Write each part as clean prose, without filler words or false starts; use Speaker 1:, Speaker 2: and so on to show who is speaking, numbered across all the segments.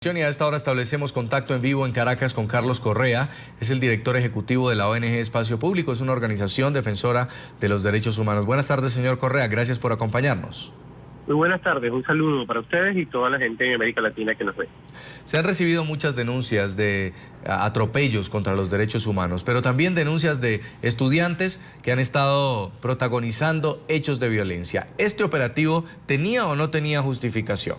Speaker 1: Y a esta hora establecemos contacto en vivo en Caracas con Carlos Correa, es el director ejecutivo de la ONG Espacio Público, es una organización defensora de los derechos humanos. Buenas tardes, señor Correa, gracias por acompañarnos.
Speaker 2: Muy buenas tardes, un saludo para ustedes y toda la gente en América Latina que nos ve.
Speaker 1: Se han recibido muchas denuncias de atropellos contra los derechos humanos, pero también denuncias de estudiantes que han estado protagonizando hechos de violencia. ¿Este operativo tenía o no tenía justificación?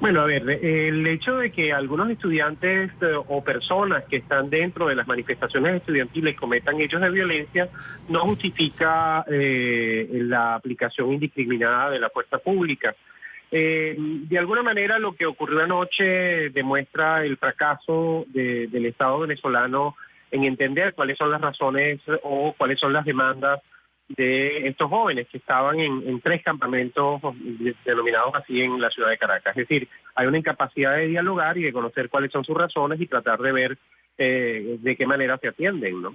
Speaker 2: Bueno, a ver, el hecho de que algunos estudiantes o personas que están dentro de las manifestaciones estudiantiles cometan hechos de violencia no justifica la aplicación indiscriminada de la fuerza pública. De alguna manera lo que ocurrió anoche demuestra el fracaso del Estado venezolano en entender cuáles son las razones o cuáles son las demandas de estos jóvenes que estaban en 3 campamentos denominados así en la ciudad de Caracas. Es decir, hay una incapacidad de dialogar y de conocer cuáles son sus razones y tratar de ver de qué manera se atienden, ¿no?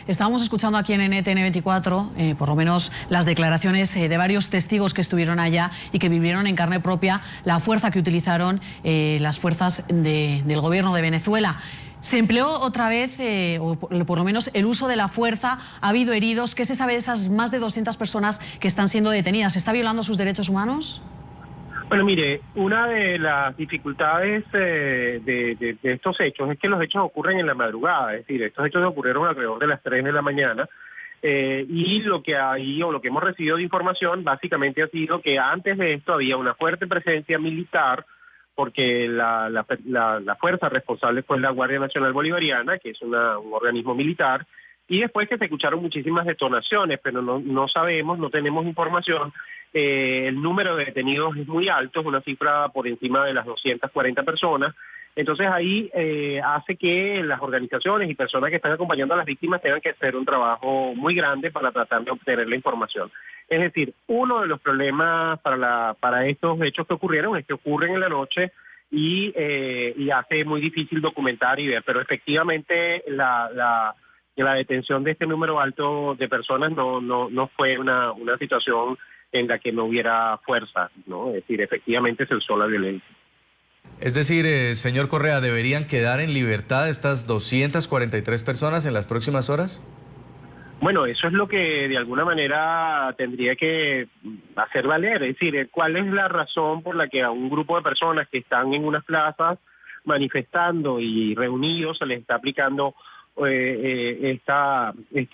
Speaker 3: Estábamos escuchando aquí en NTN24, por lo menos las declaraciones de varios testigos que estuvieron allá y que vivieron en carne propia la fuerza que utilizaron las fuerzas del gobierno de Venezuela. Se empleó otra vez, o por lo menos el uso de la fuerza, ha habido heridos. ¿Qué se sabe de esas más de 200 personas que están siendo detenidas? ¿Se está violando sus derechos humanos?
Speaker 2: Bueno, mire, una de las dificultades de estos hechos es que los hechos ocurren en la madrugada, es decir, estos hechos ocurrieron alrededor de las 3 de la mañana y lo que hemos recibido de información básicamente ha sido que antes de esto había una fuerte presencia militar porque la fuerza responsable fue la Guardia Nacional Bolivariana, que es un organismo militar, y después que se escucharon muchísimas detonaciones, pero no sabemos, no tenemos información. El número de detenidos es muy alto, es una cifra por encima de las 240 personas. Entonces ahí hace que las organizaciones y personas que están acompañando a las víctimas tengan que hacer un trabajo muy grande para tratar de obtener la información. Es decir, uno de los problemas para estos hechos que ocurrieron es que ocurren en la noche y hace muy difícil documentar y ver, pero efectivamente la detención de este número alto de personas no fue una situación en la que no hubiera fuerza, ¿no? Es decir, efectivamente se usó la violencia.
Speaker 1: Es decir, señor Correa, ¿deberían quedar en libertad estas 243 personas en las próximas horas?
Speaker 2: Bueno, eso es lo que de alguna manera tendría que hacer valer, es decir, ¿cuál es la razón por la que a un grupo de personas que están en unas plazas manifestando y reunidos se les está aplicando esta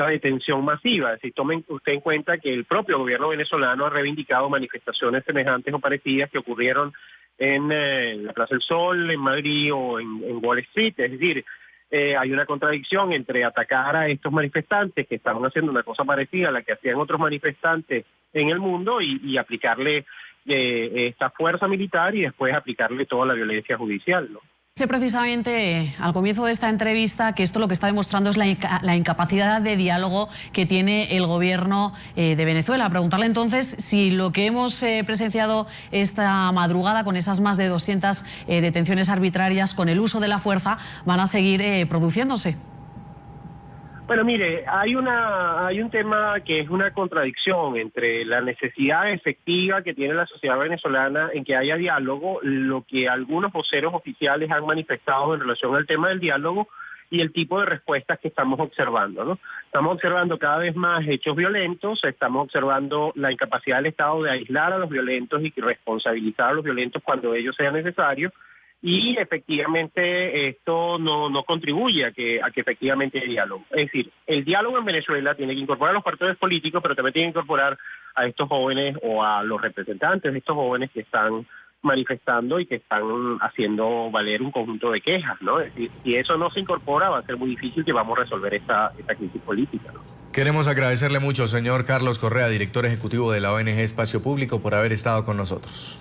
Speaker 2: detención masiva? Es decir, tomen usted en cuenta que el propio gobierno venezolano ha reivindicado manifestaciones semejantes o parecidas que ocurrieron en la Plaza del Sol, en Madrid o en Wall Street, es decir, hay una contradicción entre atacar a estos manifestantes que estaban haciendo una cosa parecida a la que hacían otros manifestantes en el mundo y aplicarle esta fuerza militar y después aplicarle toda la violencia judicial, ¿no?
Speaker 3: Dice precisamente al comienzo de esta entrevista que esto lo que está demostrando es la incapacidad de diálogo que tiene el gobierno de Venezuela. Preguntarle entonces si lo que hemos presenciado esta madrugada con esas más de 200 detenciones arbitrarias con el uso de la fuerza van a seguir produciéndose.
Speaker 2: Bueno, mire, hay un tema que es una contradicción entre la necesidad efectiva que tiene la sociedad venezolana en que haya diálogo, lo que algunos voceros oficiales han manifestado en relación al tema del diálogo y el tipo de respuestas que estamos observando, ¿no? Estamos observando cada vez más hechos violentos, estamos observando la incapacidad del Estado de aislar a los violentos y responsabilizar a los violentos cuando ello sea necesario. Y efectivamente esto no contribuye a que efectivamente haya diálogo. Es decir, el diálogo en Venezuela tiene que incorporar a los partidos políticos, pero también tiene que incorporar a estos jóvenes o a los representantes de estos jóvenes que están manifestando y que están haciendo valer un conjunto de quejas, ¿no? Es decir, si eso no se incorpora va a ser muy difícil que vamos a resolver esta crisis política, ¿no?
Speaker 1: Queremos agradecerle mucho, señor Carlos Correa, director ejecutivo de la ONG Espacio Público, por haber estado con nosotros.